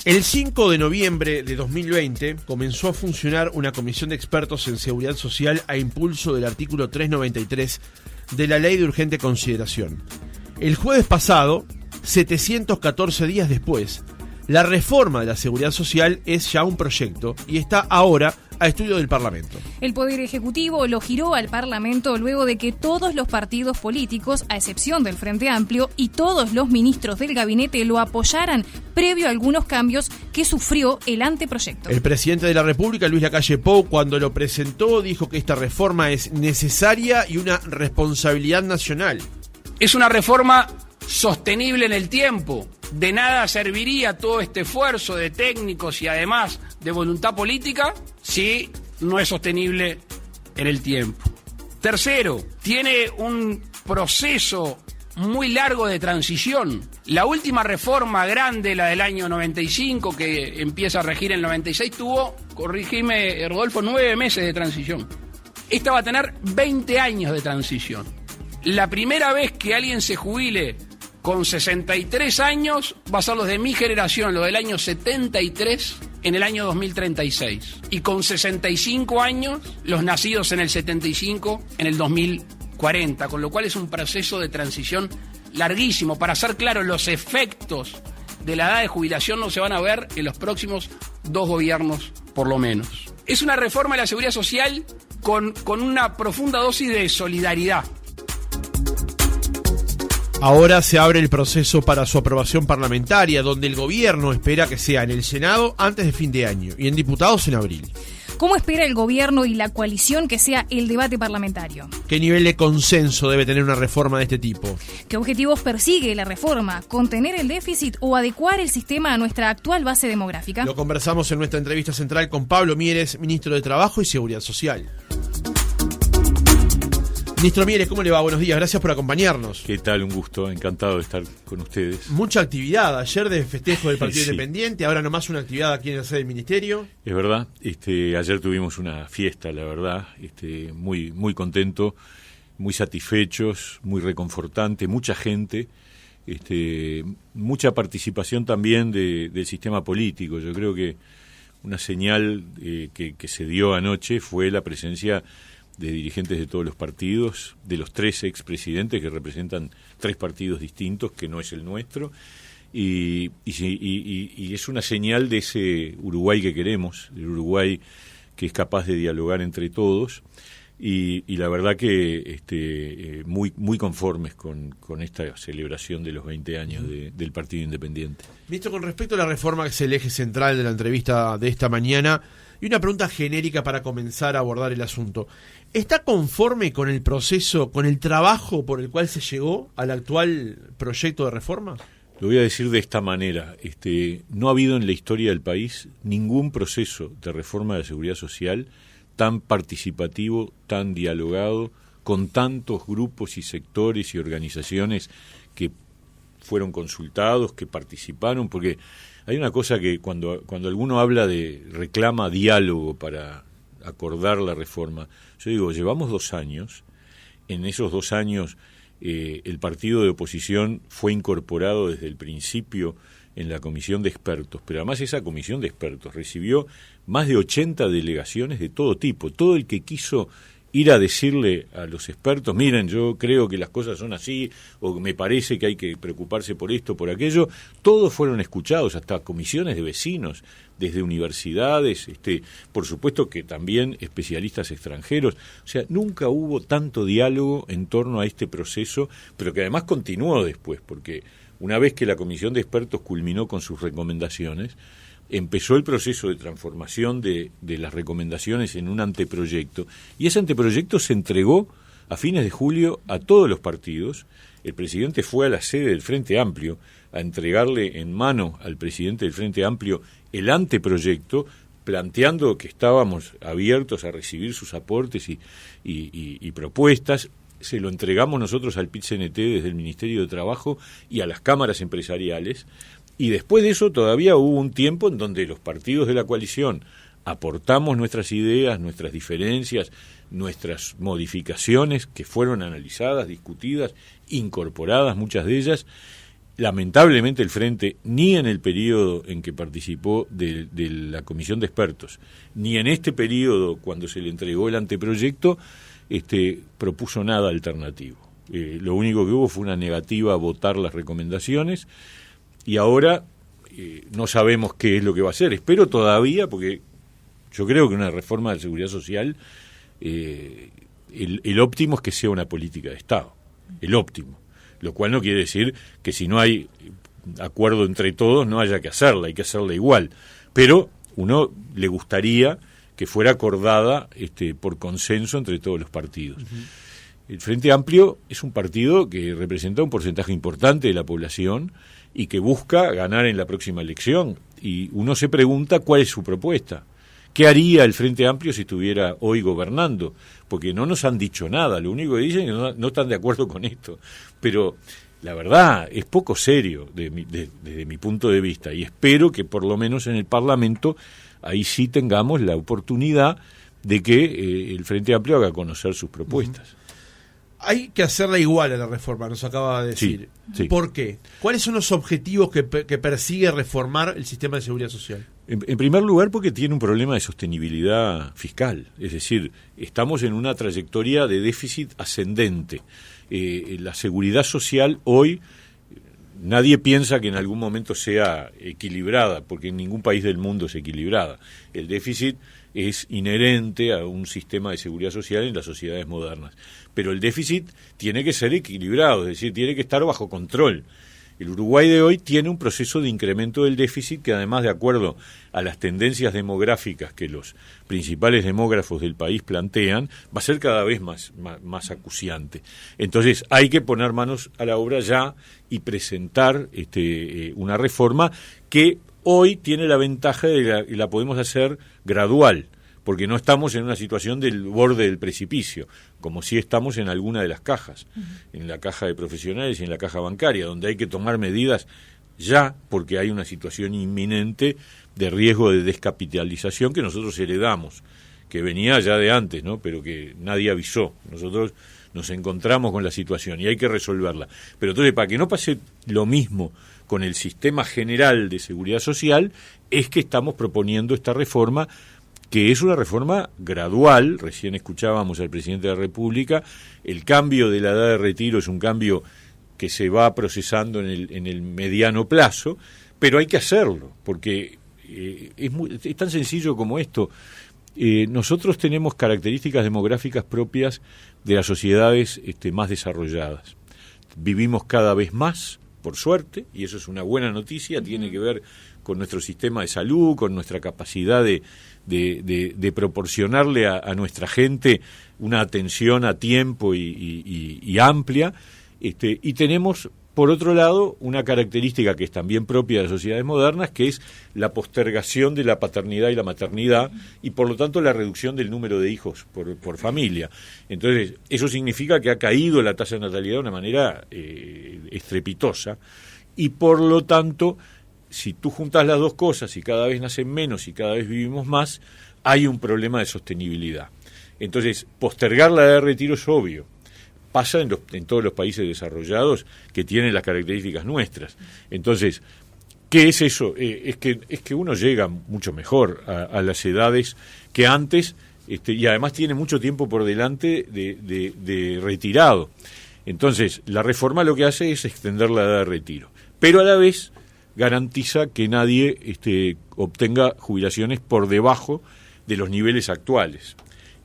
El 5 de noviembre de 2020 comenzó a funcionar una comisión de expertos en seguridad social a impulso del artículo 393 de la Ley de Urgente Consideración. El jueves pasado, 714 días después, la reforma de la seguridad social es ya un proyecto y está ahora a estudio del Parlamento. El Poder Ejecutivo lo giró al Parlamento luego de que todos los partidos políticos, a excepción del Frente Amplio, y todos los ministros del gabinete lo apoyaran previo a algunos cambios que sufrió el anteproyecto. El presidente de la República, Luis Lacalle Pou, cuando lo presentó, dijo que esta reforma es necesaria y una responsabilidad nacional. Es una reforma sostenible en el tiempo. De nada serviría todo este esfuerzo de técnicos y además de voluntad política si no es sostenible en el tiempo. Tercero, tiene un proceso muy largo de transición. La última reforma grande, la del año 95, que empieza a regir en el 96, tuvo, corrígeme Rodolfo, 9 meses de transición. Esta va a tener 20 años de transición. La primera vez que alguien se jubile con 63 años va a ser los de mi generación, los del año 73, en el año 2036. Y con 65 años, los nacidos en el 75, en el 2040. Con lo cual es un proceso de transición larguísimo. Para ser claro, los efectos de la edad de jubilación no se van a ver en los próximos 2 gobiernos, por lo menos. Es una reforma de la seguridad social con una profunda dosis de solidaridad. Ahora se abre el proceso para su aprobación parlamentaria, donde el gobierno espera que sea en el Senado antes de fin de año y en diputados en abril. ¿Cómo espera el gobierno y la coalición que sea el debate parlamentario? ¿Qué nivel de consenso debe tener una reforma de este tipo? ¿Qué objetivos persigue la reforma? ¿Contener el déficit o adecuar el sistema a nuestra actual base demográfica? Lo conversamos en nuestra entrevista central con Pablo Mieres, ministro de Trabajo y Seguridad Social. Ministro Mieres, ¿cómo le va? Buenos días, gracias por acompañarnos. ¿Qué tal? Un gusto, encantado de estar con ustedes. Mucha actividad, ayer de festejo del Partido Independiente, ahora nomás una actividad aquí en la sede del Ministerio. Es verdad, ayer tuvimos una fiesta, la verdad, muy, muy contento, muy satisfechos, muy reconfortante, mucha gente, mucha participación también del sistema político. Yo creo que una señal que se dio anoche fue la presencia de dirigentes de todos los partidos, de los 3 expresidentes que representan 3 partidos distintos, que no es el nuestro, y es una señal de ese Uruguay que queremos, el Uruguay que es capaz de dialogar entre todos, y la verdad que muy, muy conformes con esta celebración de los 20 años del Partido Independiente. Ministro, con respecto a la reforma, que es el eje central de la entrevista de esta mañana, y una pregunta genérica para comenzar a abordar el asunto. ¿Está conforme con el proceso, con el trabajo por el cual se llegó al actual proyecto de reforma? Lo voy a decir de esta manera. No ha habido en la historia del país ningún proceso de reforma de la seguridad social tan participativo, tan dialogado, con tantos grupos y sectores y organizaciones que fueron consultados, que participaron, porque hay una cosa que cuando alguno reclama diálogo para acordar la reforma, yo digo, llevamos 2 años, en esos 2 años el partido de oposición fue incorporado desde el principio en la comisión de expertos, pero además esa comisión de expertos recibió más de 80 delegaciones de todo tipo, todo el que quiso ir a decirle a los expertos, miren, yo creo que las cosas son así, o me parece que hay que preocuparse por esto, por aquello, todos fueron escuchados, hasta comisiones de vecinos, desde universidades, por supuesto que también especialistas extranjeros, o sea, nunca hubo tanto diálogo en torno a este proceso, pero que además continuó después, porque una vez que la comisión de expertos culminó con sus recomendaciones, empezó el proceso de transformación de las recomendaciones en un anteproyecto, y ese anteproyecto se entregó a fines de julio a todos los partidos. El presidente fue a la sede del Frente Amplio a entregarle en mano al presidente del Frente Amplio el anteproyecto, planteando que estábamos abiertos a recibir sus aportes y propuestas. Se lo entregamos nosotros al PIT-CNT desde el Ministerio de Trabajo y a las cámaras empresariales. Y después de eso todavía hubo un tiempo en donde los partidos de la coalición aportamos nuestras ideas, nuestras diferencias, nuestras modificaciones que fueron analizadas, discutidas, incorporadas, muchas de ellas. lamentablemente el Frente, ni en el periodo en que participó de la comisión de expertos, ni en este periodo cuando se le entregó el anteproyecto, propuso nada alternativo. Lo único que hubo fue una negativa a votar las recomendaciones, y ahora no sabemos qué es lo que va a hacer. Espero todavía, porque yo creo que una reforma de la seguridad social, el óptimo es que sea una política de Estado, el óptimo. Lo cual no quiere decir que si no hay acuerdo entre todos no haya que hacerla, hay que hacerla igual. Pero uno le gustaría que fuera acordada por consenso entre todos los partidos. Uh-huh. El Frente Amplio es un partido que representa un porcentaje importante de la población y que busca ganar en la próxima elección. Y uno se pregunta cuál es su propuesta. ¿Qué haría el Frente Amplio si estuviera hoy gobernando? Porque no nos han dicho nada, lo único que dicen es que no están de acuerdo con esto. Pero la verdad es poco serio desde mi punto de vista, y espero que por lo menos en el Parlamento ahí sí tengamos la oportunidad de que el Frente Amplio haga conocer sus propuestas. Hay que hacerla igual a la reforma, nos acaba de decir. Sí. ¿Por qué? ¿Cuáles son los objetivos que persigue reformar el sistema de seguridad social? En primer lugar, porque tiene un problema de sostenibilidad fiscal. Es decir, estamos en una trayectoria de déficit ascendente. La seguridad social hoy, nadie piensa que en algún momento sea equilibrada, porque en ningún país del mundo es equilibrada. El déficit es inherente a un sistema de seguridad social en las sociedades modernas. Pero el déficit tiene que ser equilibrado, es decir, tiene que estar bajo control. El Uruguay de hoy tiene un proceso de incremento del déficit que, además, de acuerdo a las tendencias demográficas que los principales demógrafos del país plantean, va a ser cada vez más acuciante. Entonces hay que poner manos a la obra ya y presentar una reforma que hoy tiene la ventaja de que la podemos hacer gradual, porque no estamos en una situación del borde del precipicio, como si estamos en alguna de las cajas, en la caja de profesionales y en la caja bancaria, donde hay que tomar medidas ya, porque hay una situación inminente de riesgo de descapitalización que nosotros heredamos, que venía ya de antes, ¿no? Pero que nadie avisó. Nosotros nos encontramos con la situación y hay que resolverla. Pero entonces, para que no pase lo mismo con el sistema general de seguridad social, es que estamos proponiendo esta reforma, que es una reforma gradual. Recién escuchábamos al presidente de la República, el cambio de la edad de retiro es un cambio que se va procesando en el mediano plazo, pero hay que hacerlo, porque es tan sencillo como esto. Nosotros tenemos características demográficas propias de las sociedades más desarrolladas. Vivimos cada vez más, por suerte, y eso es una buena noticia, tiene que ver con nuestro sistema de salud, con nuestra capacidad de proporcionarle a nuestra gente una atención a tiempo y amplia, y tenemos, por otro lado, una característica que es también propia de las sociedades modernas, que es la postergación de la paternidad y la maternidad, y por lo tanto la reducción del número de hijos por familia. Entonces, eso significa que ha caído la tasa de natalidad de una manera estrepitosa, y por lo tanto, si tú juntas las dos cosas y cada vez nacen menos y cada vez vivimos más, hay un problema de sostenibilidad. Entonces, postergar la edad de retiro es obvio. Pasa en todos los países desarrollados que tienen las características nuestras. Entonces, ¿qué es eso? Es que uno llega mucho mejor a las edades que antes, y además tiene mucho tiempo por delante de retirado. Entonces, la reforma lo que hace es extender la edad de retiro, pero a la vez garantiza que nadie obtenga jubilaciones por debajo de los niveles actuales,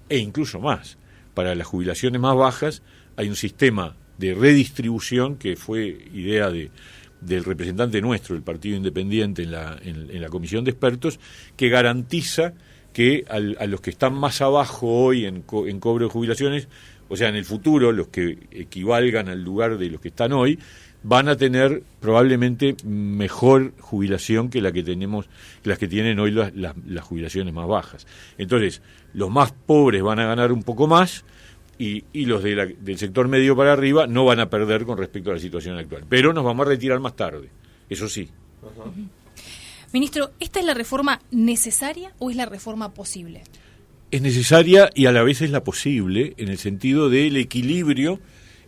e incluso más. Para las jubilaciones más bajas hay un sistema de redistribución que fue idea del representante nuestro, del Partido Independiente, en la comisión de expertos, que garantiza que a los que están más abajo hoy en cobro de jubilaciones, o sea, en el futuro, los que equivalgan al lugar de los que están hoy, van a tener probablemente mejor jubilación que las que tienen hoy las jubilaciones más bajas. Entonces, los más pobres van a ganar un poco más, y los del sector medio para arriba no van a perder con respecto a la situación actual. Pero nos vamos a retirar más tarde, eso sí. Uh-huh. Ministro, ¿esta es la reforma necesaria o es la reforma posible? Es necesaria y a la vez es la posible, en el sentido del equilibrio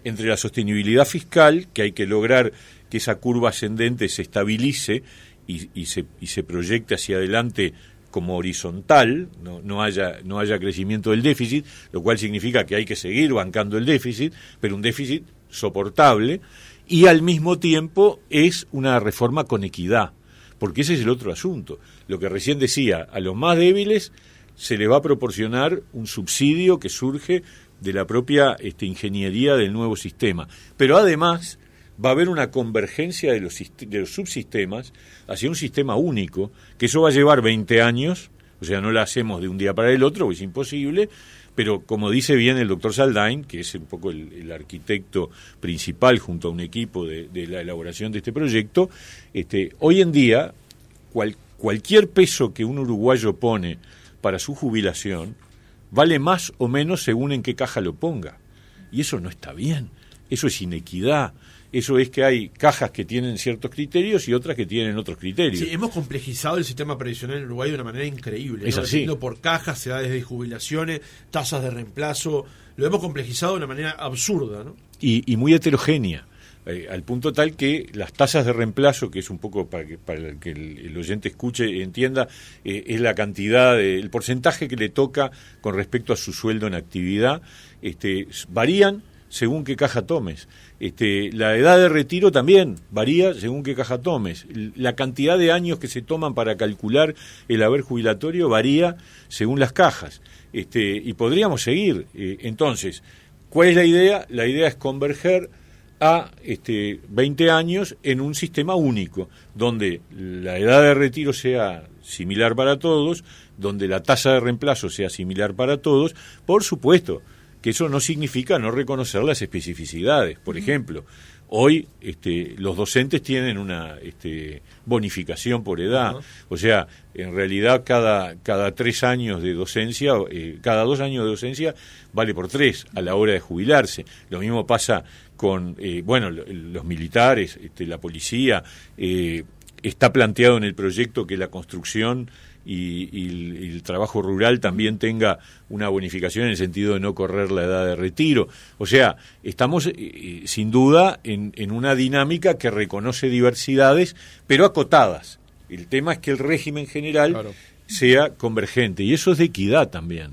entre la sostenibilidad fiscal, que hay que lograr que esa curva ascendente se estabilice y se proyecte hacia adelante como horizontal, no haya crecimiento del déficit, lo cual significa que hay que seguir bancando el déficit, pero un déficit soportable, y al mismo tiempo es una reforma con equidad, porque ese es el otro asunto. Lo que recién decía, a los más débiles se les va a proporcionar un subsidio que surge de la propia ingeniería del nuevo sistema, pero además va a haber una convergencia de los subsistemas hacia un sistema único, que eso va a llevar 20 años, o sea, no la hacemos de un día para el otro, es imposible, pero como dice bien el doctor Saldain, que es un poco el arquitecto principal junto a un equipo de la elaboración de este proyecto, hoy en día cualquier peso que un uruguayo pone para su jubilación vale más o menos según en qué caja lo ponga. Y eso no está bien, eso es inequidad. Eso es que hay cajas que tienen ciertos criterios y otras que tienen otros criterios. Sí, hemos complejizado el sistema previsional en Uruguay de una manera increíble. Es así. Por cajas, edades de jubilaciones, tasas de reemplazo. Lo hemos complejizado de una manera absurda, ¿no? Y muy heterogénea. Al punto tal que las tasas de reemplazo, que es un poco para que el oyente escuche y entienda, es la cantidad, el porcentaje que le toca con respecto a su sueldo en actividad, varían según qué caja tomes. La edad de retiro también varía según qué caja tomes. La cantidad de años que se toman para calcular el haber jubilatorio varía según las cajas. Y podríamos seguir. Entonces, ¿cuál es la idea? La idea es converger a 20 años en un sistema único, donde la edad de retiro sea similar para todos, donde la tasa de reemplazo sea similar para todos, por supuesto que eso no significa no reconocer las especificidades. Por ejemplo, hoy los docentes tienen una bonificación por edad. O sea, en realidad cada 3 años de docencia, cada 2 años de docencia vale por 3 a la hora de jubilarse. Lo mismo pasa con los militares, la policía. Está planteado en el proyecto que la construcción y el trabajo rural también tenga una bonificación en el sentido de no correr la edad de retiro. O sea, estamos sin duda en una dinámica que reconoce diversidades, pero acotadas. El tema es que el régimen general sea convergente, y eso es de equidad también.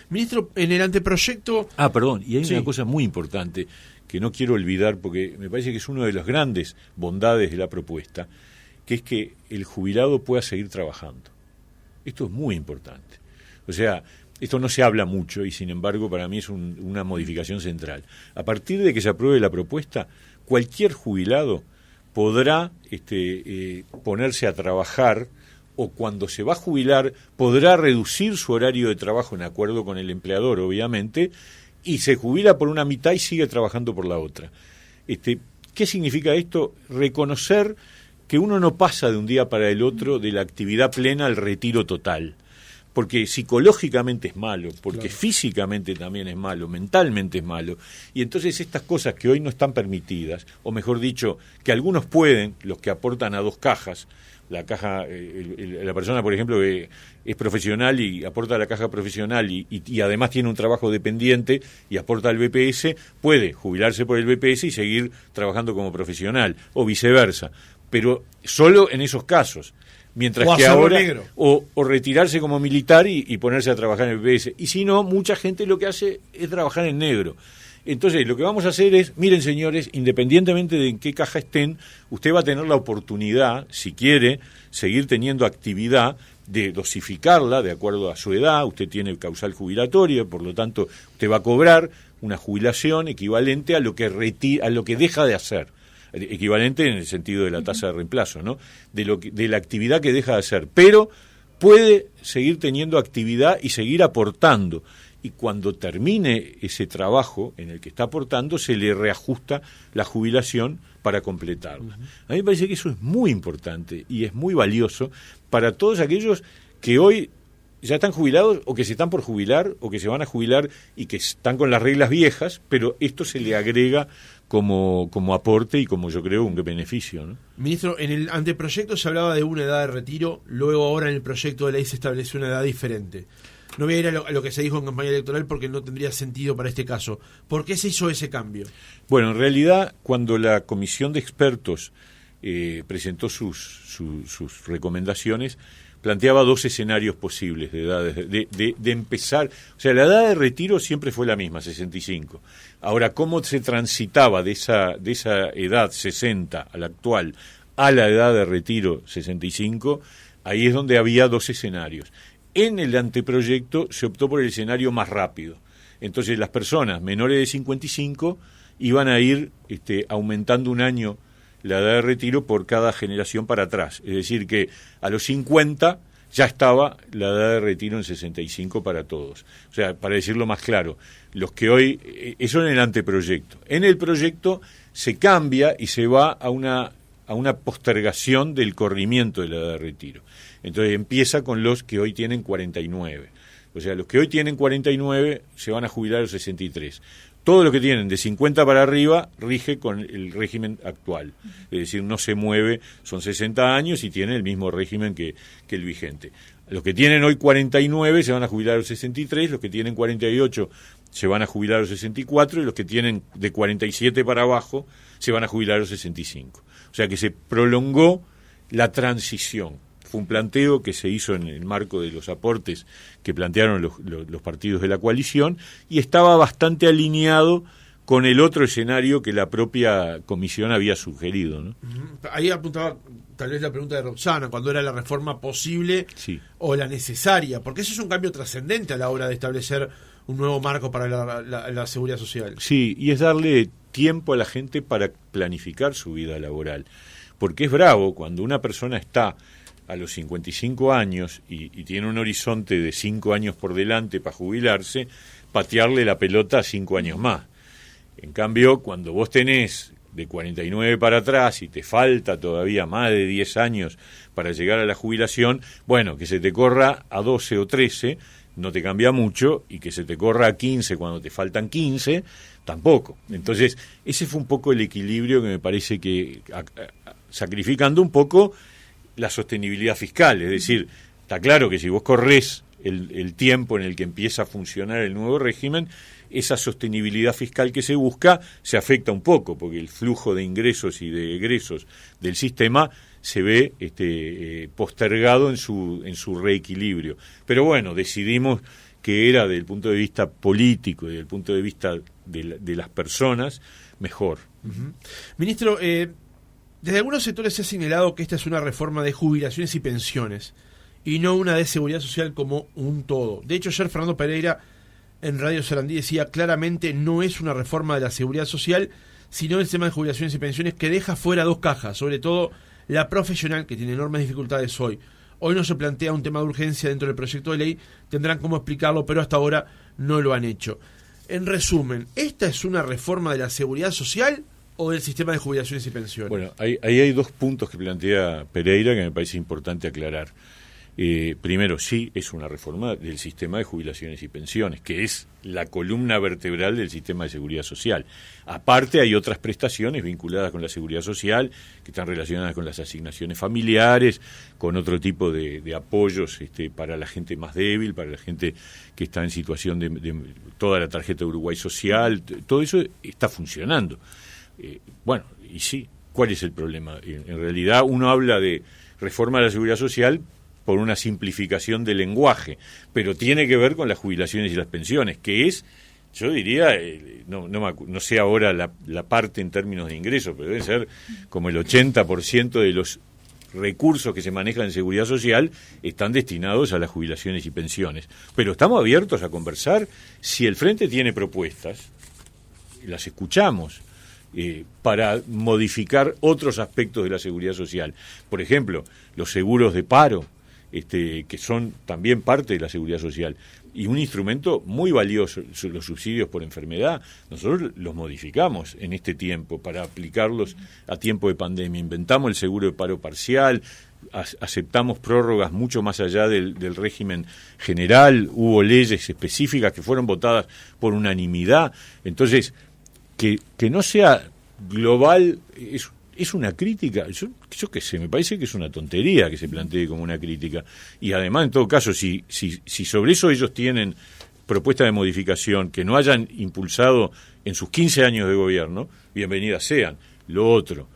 Ministro, en el anteproyecto... Perdón, y hay una cosa muy importante que no quiero olvidar, porque me parece que es una de las grandes bondades de la propuesta, que es que el jubilado pueda seguir trabajando. Esto es muy importante. O sea, esto no se habla mucho y sin embargo para mí es una modificación central. A partir de que se apruebe la propuesta, cualquier jubilado podrá ponerse a trabajar, o cuando se va a jubilar podrá reducir su horario de trabajo en acuerdo con el empleador, obviamente, y se jubila por una mitad y sigue trabajando por la otra. ¿Qué significa esto? Reconocer que uno no pasa de un día para el otro de la actividad plena al retiro total, porque psicológicamente es malo, porque físicamente también es malo, mentalmente es malo, y entonces estas cosas que hoy no están permitidas, o mejor dicho, que algunos pueden, los que aportan a 2 cajas, la caja, la persona, por ejemplo, que es profesional y aporta a la caja profesional y además tiene un trabajo dependiente y aporta al BPS, puede jubilarse por el BPS y seguir trabajando como profesional, o viceversa, pero solo en esos casos, mientras que ahora o retirarse como militar y ponerse a trabajar en el BPS, y si no, mucha gente lo que hace es trabajar en negro. Entonces, lo que vamos a hacer es, miren señores, independientemente de en qué caja estén, usted va a tener la oportunidad, si quiere, seguir teniendo actividad, de dosificarla de acuerdo a su edad. Usted tiene el causal jubilatorio, por lo tanto, usted va a cobrar una jubilación equivalente a lo que deja de hacer, equivalente en el sentido de la tasa de reemplazo, ¿no? De la actividad que deja de hacer, pero puede seguir teniendo actividad y seguir aportando. Y cuando termine ese trabajo en el que está aportando, se le reajusta la jubilación para completarla. A mí me parece que eso es muy importante y es muy valioso para todos aquellos que hoy ya están jubilados, o que se están por jubilar, o que se van a jubilar y que están con las reglas viejas, pero esto se le agrega como aporte y como yo creo un beneficio, ¿no? Ministro, en el anteproyecto se hablaba de una edad de retiro, luego ahora en el proyecto de ley se estableció una edad diferente. No voy a ir a lo que se dijo en campaña electoral porque no tendría sentido para este caso. ¿Por qué se hizo ese cambio? Bueno, en realidad, cuando la comisión de expertos presentó sus recomendaciones, planteaba 2 escenarios posibles de edades de empezar. O sea, la edad de retiro siempre fue la misma, 65. Ahora, ¿cómo se transitaba de esa edad 60 a la actual a la edad de retiro 65? Ahí es donde había 2 escenarios. En el anteproyecto se optó por el escenario más rápido. Entonces, las personas menores de 55 iban a ir aumentando un año la edad de retiro por cada generación para atrás. Es decir, que a los 50 ya estaba la edad de retiro en 65 para todos. O sea, para decirlo más claro, los que hoy... eso en el anteproyecto. En el proyecto se cambia y se va a una postergación del corrimiento de la edad de retiro. Entonces empieza con los que hoy tienen 49. O sea, los que hoy tienen 49 se van a jubilar a los 63. Todo lo que tienen de 50 para arriba rige con el régimen actual. Es decir, no se mueve, son 60 años y tienen el mismo régimen que el vigente. Los que tienen hoy 49 se van a jubilar a los 63, los que tienen 48 se van a jubilar a los 64 y los que tienen de 47 para abajo se van a jubilar a los 65. O sea que se prolongó la transición. Fue un planteo que se hizo en el marco de los aportes que plantearon los partidos de la coalición y estaba bastante alineado con el otro escenario que la propia comisión había sugerido, ¿no? Ahí apuntaba tal vez la pregunta de Roxana, cuando era la reforma posible sí. o la necesaria, porque eso es un cambio trascendente a la hora de establecer un nuevo marco para la seguridad social. Sí, y es darle tiempo a la gente para planificar su vida laboral, porque es bravo cuando una persona está a los 55 años y tiene un horizonte de 5 años por delante para jubilarse, patearle la pelota a 5 años más. En cambio, cuando vos tenés de 49 para atrás y te falta todavía más de 10 años para llegar a la jubilación, bueno, que se te corra a 12 o 13 no te cambia mucho, y que se te corra a 15 cuando te faltan 15, tampoco. Entonces, ese fue un poco el equilibrio que me parece que, sacrificando un poco la sostenibilidad fiscal, es decir, está claro que si vos corres el tiempo en el que empieza a funcionar el nuevo régimen, esa sostenibilidad fiscal que se busca se afecta un poco, porque el flujo de ingresos y de egresos del sistema se ve postergado en su reequilibrio. Pero bueno, decidimos que era, desde el punto de vista político y desde el punto de vista de las personas, mejor. Uh-huh. Ministro, desde algunos sectores se ha señalado que esta es una reforma de jubilaciones y pensiones y no una de seguridad social como un todo. De hecho, ayer Fernando Pereira en Radio Sarandí decía claramente no es una reforma de la seguridad social, sino el sistema de jubilaciones y pensiones que deja fuera 2 cajas, sobre todo la profesional, que tiene enormes dificultades hoy. Hoy no se plantea un tema de urgencia dentro del proyecto de ley, tendrán cómo explicarlo, pero hasta ahora no lo han hecho. En resumen, ¿esta es una reforma de la seguridad social o del sistema de jubilaciones y pensiones? Bueno, ahí hay 2 puntos que plantea Pereira que me parece importante aclarar. Primero, sí, es una reforma del sistema de jubilaciones y pensiones, que es la columna vertebral del sistema de seguridad social. Aparte, hay otras prestaciones vinculadas con la seguridad social, que están relacionadas con las asignaciones familiares, con otro tipo de apoyos para la gente más débil, para la gente que está en situación de toda la tarjeta de Uruguay social. Todo eso está funcionando. Bueno, y sí, ¿cuál es el problema? En realidad, uno habla de reforma de la seguridad social por una simplificación del lenguaje, pero tiene que ver con las jubilaciones y las pensiones, que es, yo diría, no sé ahora la parte en términos de ingresos, pero debe ser como el 80% de los recursos que se manejan en seguridad social están destinados a las jubilaciones y pensiones. Pero estamos abiertos a conversar. Si el Frente tiene propuestas, las escuchamos, para modificar otros aspectos de la seguridad social. Por ejemplo, los seguros de paro, que son también parte de la seguridad social, y un instrumento muy valioso, los subsidios por enfermedad. Nosotros los modificamos en este tiempo para aplicarlos a tiempo de pandemia. Inventamos el seguro de paro parcial, aceptamos prórrogas mucho más allá del régimen general, hubo leyes específicas que fueron votadas por unanimidad. Entonces, que no sea global ¿Es una crítica? Yo qué sé, me parece que es una tontería que se plantee como una crítica. Y además, en todo caso, si sobre eso ellos tienen propuestas de modificación que no hayan impulsado en sus 15 años de gobierno, bienvenidas sean. Lo otro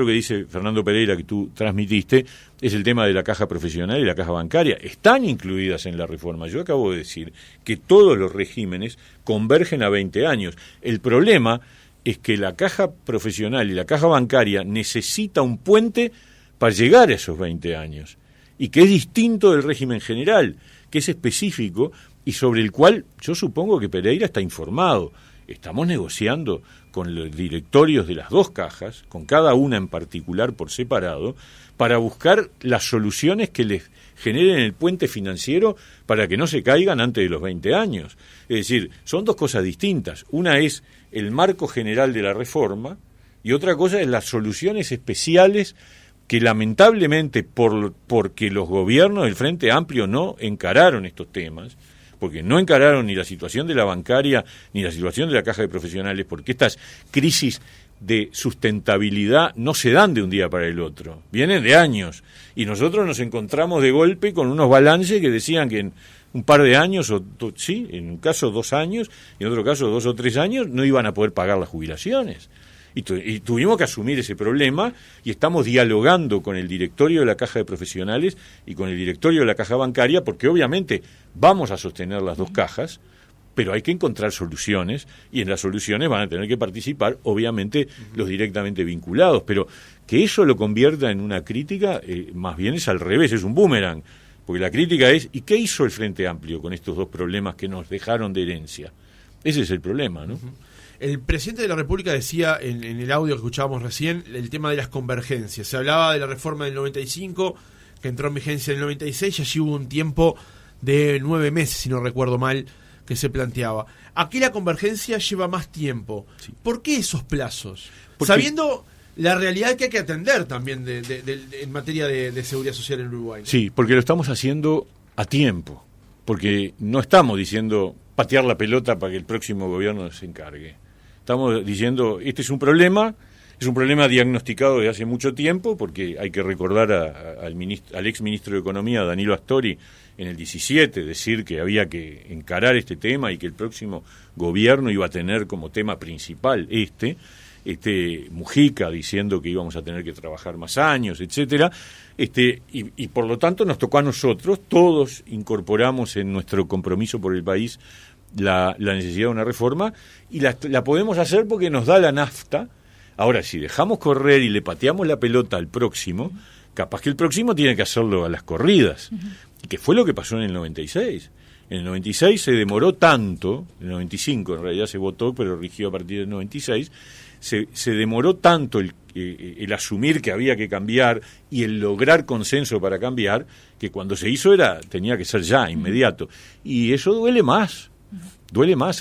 que dice Fernando Pereira, que tú transmitiste, es el tema de la caja profesional y la caja bancaria. Están incluidas en la reforma. Yo acabo de decir que todos los regímenes convergen a 20 años. El problema es que la caja profesional y la caja bancaria necesita un puente para llegar a esos 20 años, y que es distinto del régimen general, que es específico y sobre el cual yo supongo que Pereira está informado. Estamos negociando con los directorios de las dos cajas, con cada una en particular por separado, para buscar las soluciones que les generen el puente financiero para que no se caigan antes de los 20 años. Es decir, son dos cosas distintas. Una es el marco general de la reforma y otra cosa es las soluciones especiales que lamentablemente porque los gobiernos del Frente Amplio no encararon estos temas, porque no encararon ni la situación de la bancaria ni la situación de la caja de profesionales, porque estas crisis de sustentabilidad no se dan de un día para el otro, vienen de años, y nosotros nos encontramos de golpe con unos balances que decían que en un par de años, en un caso 2 años, y en otro caso 2 o 3 años, no iban a poder pagar las jubilaciones. Y tuvimos que asumir ese problema, y estamos dialogando con el directorio de la Caja de Profesionales y con el directorio de la Caja Bancaria, porque obviamente vamos a sostener las dos cajas, pero hay que encontrar soluciones, y en las soluciones van a tener que participar, obviamente, los directamente vinculados. Pero que eso lo convierta en una crítica, más bien es al revés, es un boomerang. Porque la crítica es, ¿y qué hizo el Frente Amplio con estos dos problemas que nos dejaron de herencia? Ese es el problema, ¿no? El presidente de la República decía en el audio que escuchábamos recién el tema de las convergencias. Se hablaba de la reforma del 95, que entró en vigencia en el 96, y allí hubo un tiempo de 9 meses, si no recuerdo mal, que se planteaba. Aquí la convergencia lleva más tiempo. Sí. ¿Por qué esos plazos? Sabiendo la realidad que hay que atender también en materia de seguridad social en Uruguay, ¿no? Sí, porque lo estamos haciendo a tiempo. Porque no estamos diciendo patear la pelota para que el próximo gobierno se encargue. Estamos diciendo, este es un problema diagnosticado desde hace mucho tiempo, porque hay que recordar al ex ministro de Economía, Danilo Astori, en el 17, decir que había que encarar este tema y que el próximo gobierno iba a tener como tema principal Mujica diciendo que íbamos a tener que trabajar más años, etcétera, y por lo tanto nos tocó a nosotros, todos incorporamos en nuestro compromiso por el país la necesidad de una reforma, y la podemos hacer porque nos da la nafta. Ahora, si dejamos correr y le pateamos la pelota al próximo, capaz que el próximo tiene que hacerlo a las corridas, y que fue lo que pasó en el 96. En el 96 se demoró tanto, en el 95 en realidad se votó, pero rigió a partir del 96, se demoró tanto el asumir que había que cambiar y el lograr consenso para cambiar, que cuando se hizo tenía que ser ya, inmediato. Y eso duele más.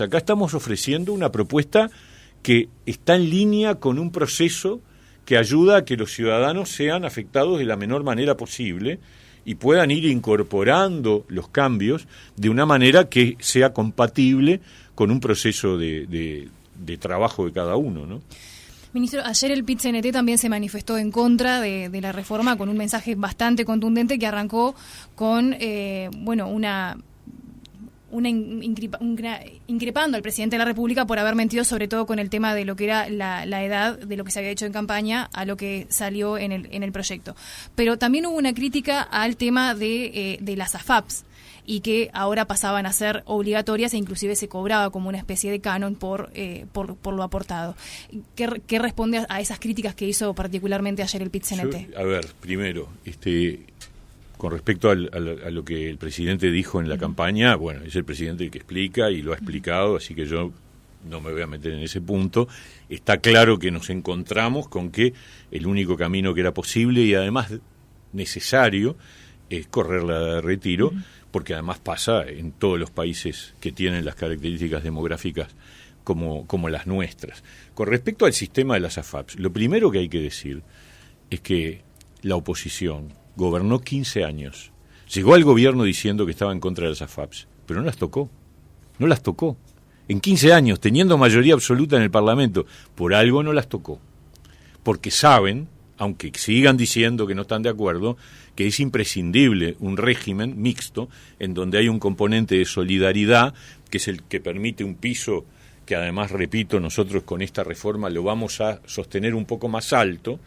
Acá estamos ofreciendo una propuesta que está en línea con un proceso que ayuda a que los ciudadanos sean afectados de la menor manera posible y puedan ir incorporando los cambios de una manera que sea compatible con un proceso de trabajo de cada uno, ¿no? Ministro, ayer el PIT-CNT también se manifestó en contra de la reforma con un mensaje bastante contundente que arrancó con increpando al presidente de la República por haber mentido, sobre todo con el tema de lo que era la edad de lo que se había hecho en campaña a lo que salió en el proyecto. Pero también hubo una crítica al tema de las AFAPs, y que ahora pasaban a ser obligatorias e inclusive se cobraba como una especie de canon por lo aportado. ¿Qué responde a esas críticas que hizo particularmente ayer el PIT-CNT? A ver, primero, con respecto a lo que el presidente dijo en la campaña, bueno, es el presidente el que explica y lo ha explicado, así que yo no me voy a meter en ese punto. Está claro que nos encontramos con que el único camino que era posible y además necesario es correr la edad de retiro, porque además pasa en todos los países que tienen las características demográficas como las nuestras. Con respecto al sistema de las AFAPs, lo primero que hay que decir es que la oposición gobernó 15 años. Llegó al gobierno diciendo que estaba en contra de las AFAPs, pero no las tocó. En 15 años, teniendo mayoría absoluta en el Parlamento, por algo no las tocó. porque saben, aunque sigan diciendo que no están de acuerdo, que es imprescindible un régimen mixto en donde hay un componente de solidaridad, que es el que permite un piso que además, repito, nosotros con esta reforma lo vamos a sostener un poco más alto,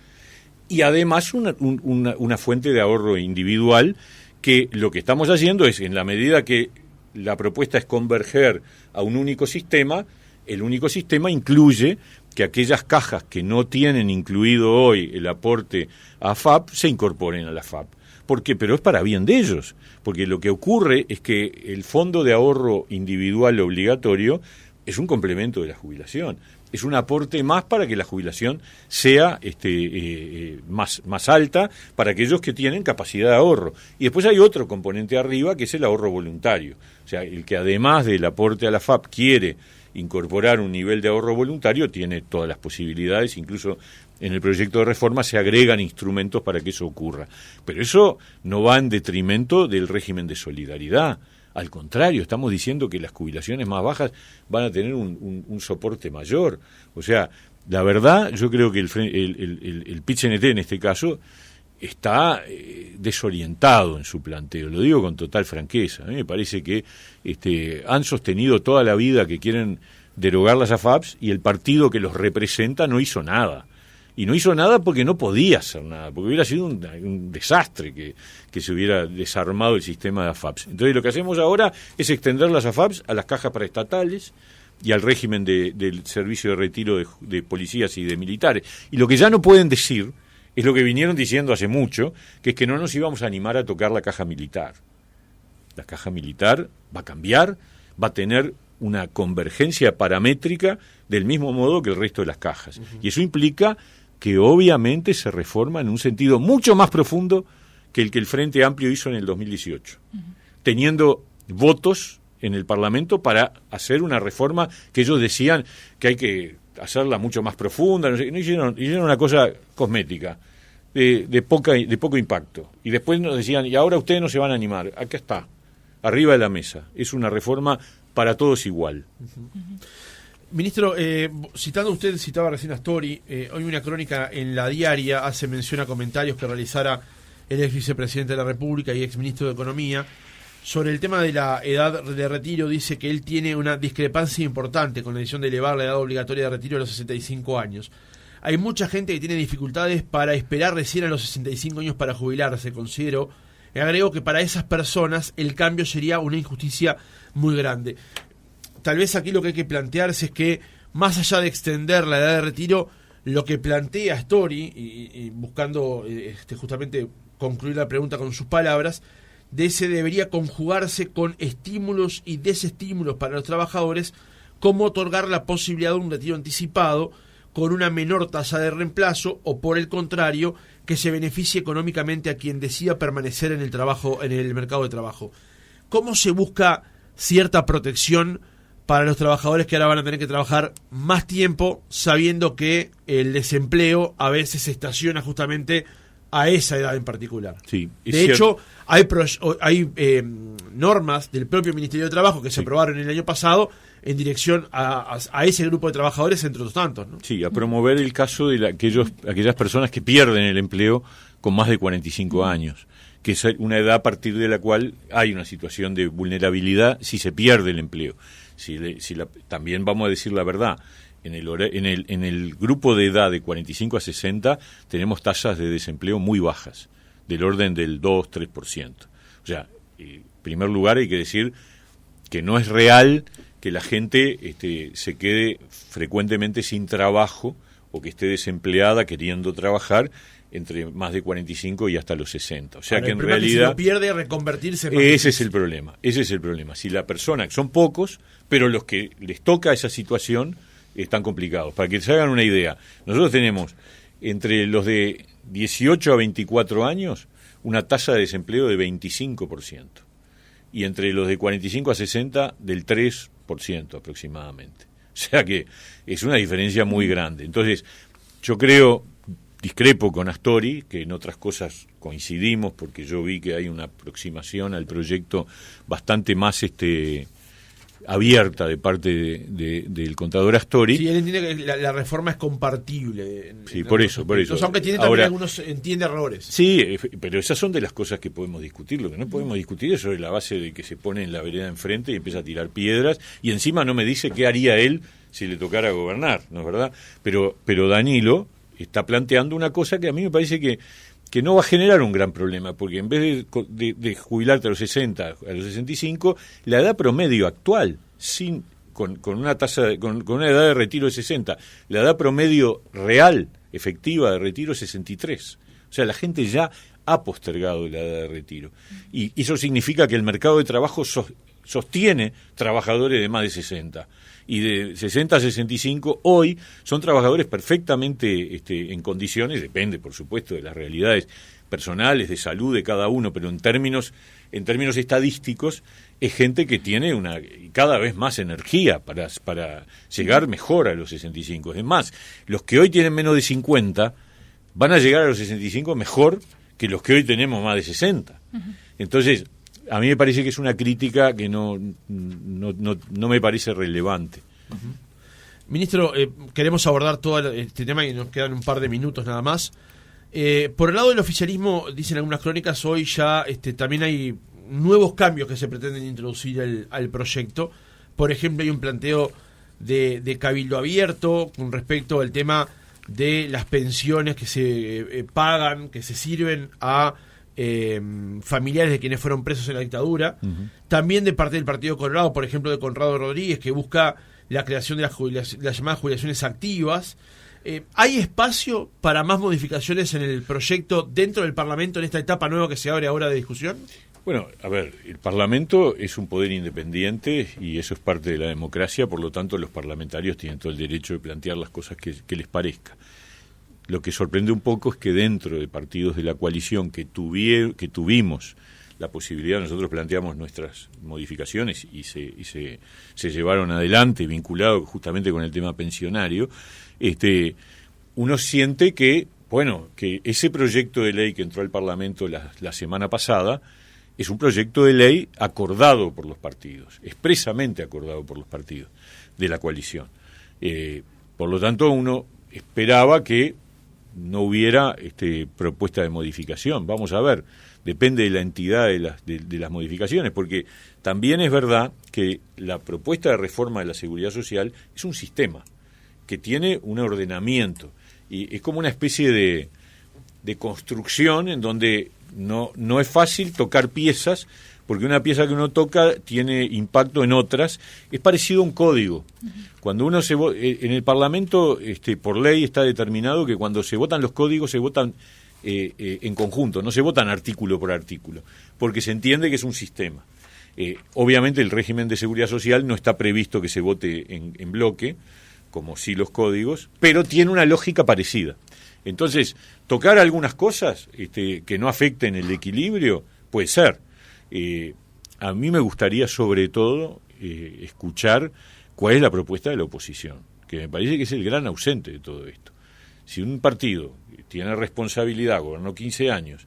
y además una fuente de ahorro individual, que lo que estamos haciendo es, en la medida que la propuesta es converger a un único sistema, el único sistema incluye que aquellas cajas que no tienen incluido hoy el aporte a AFAP se incorporen a la AFAP. ¿Por qué? Pero es para bien de ellos, porque lo que ocurre es que el fondo de ahorro individual obligatorio es un complemento de la jubilación, es un aporte más para que la jubilación sea más alta para aquellos que tienen capacidad de ahorro. Y después hay otro componente arriba, que es el ahorro voluntario, o sea, el que además del aporte a la AFAP quiere incorporar un nivel de ahorro voluntario, tiene todas las posibilidades, incluso en el proyecto de reforma se agregan instrumentos para que eso ocurra. Pero eso no va en detrimento del régimen de solidaridad. Al contrario, estamos diciendo que las jubilaciones más bajas van a tener un soporte mayor. O sea, la verdad, yo creo que el PIT-CNT en este caso está desorientado en su planteo, lo digo con total franqueza. A mí me parece que han sostenido toda la vida que quieren derogar las AFAPs y el partido que los representa no hizo nada. Y no hizo nada porque no podía hacer nada, porque hubiera sido un desastre que se hubiera desarmado el sistema de AFAPs. Entonces lo que hacemos ahora es extender las AFAPs a las cajas paraestatales y al régimen del servicio de retiro de policías y de militares. Y lo que ya no pueden decir es lo que vinieron diciendo hace mucho, que es que no nos íbamos a animar a tocar la caja militar. La caja militar va a cambiar, va a tener una convergencia paramétrica del mismo modo que el resto de las cajas. Uh-huh. Y eso implica que obviamente se reforma en un sentido mucho más profundo que el Frente Amplio hizo en el 2018, uh-huh. teniendo votos en el Parlamento para hacer una reforma que ellos decían que hay que hacerla mucho más profunda, no hicieron una cosa cosmética, de poco impacto. Y después nos decían, y ahora ustedes no se van a animar. Acá está, arriba de la mesa. Es una reforma para todos igual. Uh-huh. Uh-huh. Ministro, citaba recién a Astori, hoy una crónica en La Diaria hace mención a comentarios que realizara el ex vicepresidente de la República y ex ministro de Economía sobre el tema de la edad de retiro. Dice que él tiene una discrepancia importante con la decisión de elevar la edad obligatoria de retiro a los 65 años. Hay mucha gente que tiene dificultades para esperar recién a los 65 años para jubilarse, considero. Agrego que para esas personas el cambio sería una injusticia muy grande. Tal vez aquí lo que hay que plantearse es que, más allá de extender la edad de retiro, lo que plantea Astori, y buscando justamente concluir la pregunta con sus palabras, de ese debería conjugarse con estímulos y desestímulos para los trabajadores, como otorgar la posibilidad de un retiro anticipado con una menor tasa de reemplazo, o por el contrario, que se beneficie económicamente a quien decida permanecer en el trabajo, en el mercado de trabajo. ¿Cómo se busca cierta protección para los trabajadores que ahora van a tener que trabajar más tiempo, sabiendo que el desempleo a veces se estaciona justamente a esa edad en particular? Sí, de hecho, hay normas del propio Ministerio de Trabajo que se aprobaron el año pasado en dirección a ese grupo de trabajadores, entre otros tantos, ¿no? Sí, a promover el caso de aquellas personas que pierden el empleo con más de 45 años, que es una edad a partir de la cual hay una situación de vulnerabilidad si se pierde el empleo. También vamos a decir la verdad, en el grupo de edad de 45 a 60 tenemos tasas de desempleo muy bajas, del orden del 2-3%. O sea, en primer lugar hay que decir que no es real que la gente se quede frecuentemente sin trabajo o que esté desempleada queriendo trabajar entre más de 45 y hasta los 60. O sea, ahora, que en realidad... si lo pierde, reconvertirse... Ese es el problema. Si la persona... Son pocos, pero los que les toca esa situación están complicados. Para que se hagan una idea, nosotros tenemos entre los de 18 a 24 años una tasa de desempleo de 25%. Y entre los de 45 a 60 del 3% aproximadamente. O sea que es una diferencia muy grande. Entonces, yo discrepo con Astori, que en otras cosas coincidimos, porque yo vi que hay una aproximación al proyecto bastante más abierta de parte del contador Astori. Sí, él entiende que la reforma es compartible. Sí, por eso. Aunque tiene también algunos, entiende errores. Sí, pero esas son de las cosas que podemos discutir. Lo que no podemos discutir es sobre la base de que se pone en la vereda enfrente y empieza a tirar piedras, y encima no me dice qué haría él si le tocara gobernar, ¿no es verdad? Pero Danilo está planteando una cosa que a mí me parece que no va a generar un gran problema, porque en vez de jubilarte a los 60, a los 65, la edad promedio actual, con una tasa con una edad de retiro de 60, la edad promedio real, efectiva de retiro es 63. O sea, la gente ya ha postergado la edad de retiro. Y eso significa que el mercado de trabajo sostiene trabajadores de más de 60. Y de 60 a 65 hoy son trabajadores perfectamente en condiciones, depende por supuesto de las realidades personales, de salud de cada uno, pero en términos estadísticos es gente que tiene cada vez más energía para llegar mejor a los 65. Es más, los que hoy tienen menos de 50 van a llegar a los 65 mejor que los que hoy tenemos más de 60. Entonces, a mí me parece que es una crítica que no me parece relevante. Ministro, queremos abordar todo este tema y nos quedan un par de minutos nada más. Por el lado del oficialismo, dicen algunas crónicas, hoy ya también hay nuevos cambios que se pretenden introducir al proyecto. Por ejemplo, hay un planteo de cabildo abierto con respecto al tema de las pensiones que se pagan, que se sirven a familiares de quienes fueron presos en la dictadura. También de parte del Partido Colorado, por ejemplo de Conrado Rodríguez, que busca la creación de las llamadas jubilaciones activas. ¿Hay espacio para más modificaciones en el proyecto dentro del Parlamento en esta etapa nueva que se abre ahora de discusión? Bueno, a ver, el Parlamento es un poder independiente y eso es parte de la democracia, por lo tanto los parlamentarios tienen todo el derecho de plantear las cosas que les parezca. Lo que sorprende un poco es que dentro de partidos de la coalición que tuvimos la posibilidad, nosotros planteamos nuestras modificaciones y se llevaron adelante, vinculado justamente con el tema pensionario, uno siente que ese proyecto de ley que entró al Parlamento la semana pasada es un proyecto de ley acordado por los partidos, expresamente acordado por los partidos de la coalición. Por lo tanto, uno esperaba que no hubiera propuesta de modificación. Vamos a ver, depende de la entidad de las modificaciones, porque también es verdad que la propuesta de reforma de la Seguridad Social es un sistema que tiene un ordenamiento y es como una especie de construcción en donde no es fácil tocar piezas, porque una pieza que uno toca tiene impacto en otras. Es parecido a un código. Cuando uno en el Parlamento, por ley está determinado que cuando se votan los códigos se votan en conjunto, no se votan artículo por artículo, porque se entiende que es un sistema. Obviamente el régimen de seguridad social no está previsto que se vote en bloque, como sí los códigos, pero tiene una lógica parecida. Entonces, tocar algunas cosas que no afecten el equilibrio puede ser. A mí me gustaría sobre todo escuchar cuál es la propuesta de la oposición, que me parece que es el gran ausente de todo esto. Si un partido tiene responsabilidad, gobernó 15 años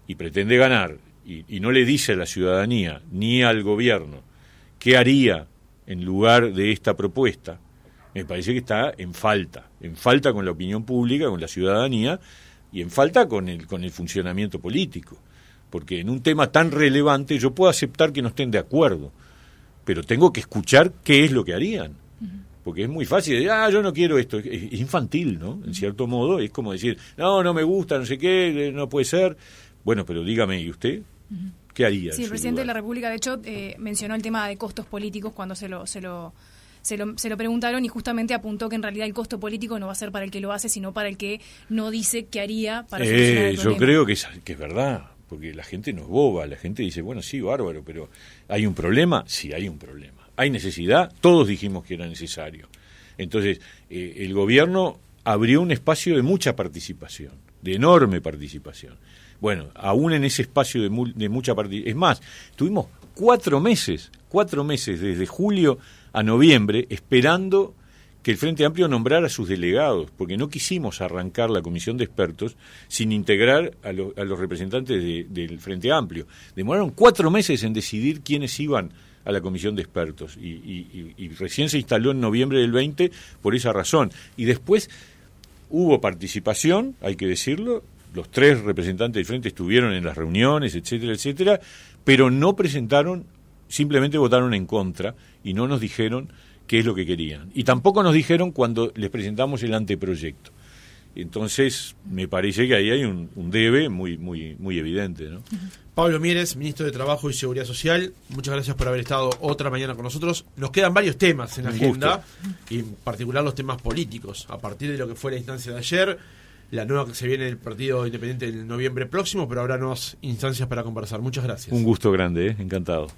y pretende ganar y no le dice a la ciudadanía ni al gobierno qué haría en lugar de esta propuesta, me parece que está en falta con la opinión pública, con la ciudadanía y en falta con el funcionamiento político. Porque en un tema tan relevante yo puedo aceptar que no estén de acuerdo, pero tengo que escuchar qué es lo que harían. Porque es muy fácil decir, yo no quiero esto. Es infantil, ¿no? En cierto modo, es como decir, no me gusta, no sé qué, no puede ser. Bueno, pero dígame, ¿y usted? ¿Qué haría? Sí, el presidente de la República, de hecho, mencionó el tema de costos políticos cuando se lo preguntaron y justamente apuntó que en realidad el costo político no va a ser para el que lo hace, sino para el que no dice qué haría para solucionar el problema. Yo creo que es verdad. Porque la gente no es boba, la gente dice, bueno, sí, bárbaro, pero ¿hay un problema? Sí, hay un problema. ¿Hay necesidad? Todos dijimos que era necesario. Entonces, el gobierno abrió un espacio de mucha participación, de enorme participación. Bueno, aún en ese espacio de mucha participación, es más, tuvimos 4 meses desde julio a noviembre esperando que el Frente Amplio nombrara a sus delegados, porque no quisimos arrancar la comisión de expertos sin integrar a los representantes del Frente Amplio. Demoraron 4 meses en decidir quiénes iban a la comisión de expertos y recién se instaló en noviembre del 20 por esa razón. Y después hubo participación, hay que decirlo, los 3 representantes del frente estuvieron en las reuniones, etcétera, etcétera, pero no presentaron, simplemente votaron en contra y no nos dijeron qué es lo que querían. Y tampoco nos dijeron cuando les presentamos el anteproyecto. Entonces, me parece que ahí hay un debe muy evidente, ¿no? Pablo Mieres, ministro de Trabajo y Seguridad Social, muchas gracias por haber estado otra mañana con nosotros. Nos quedan varios temas en la agenda, y en particular los temas políticos. A partir de lo que fue la instancia de ayer, la nueva que se viene del Partido Independiente en noviembre próximo, pero habrá nuevas instancias para conversar. Muchas gracias. Un gusto grande, encantado.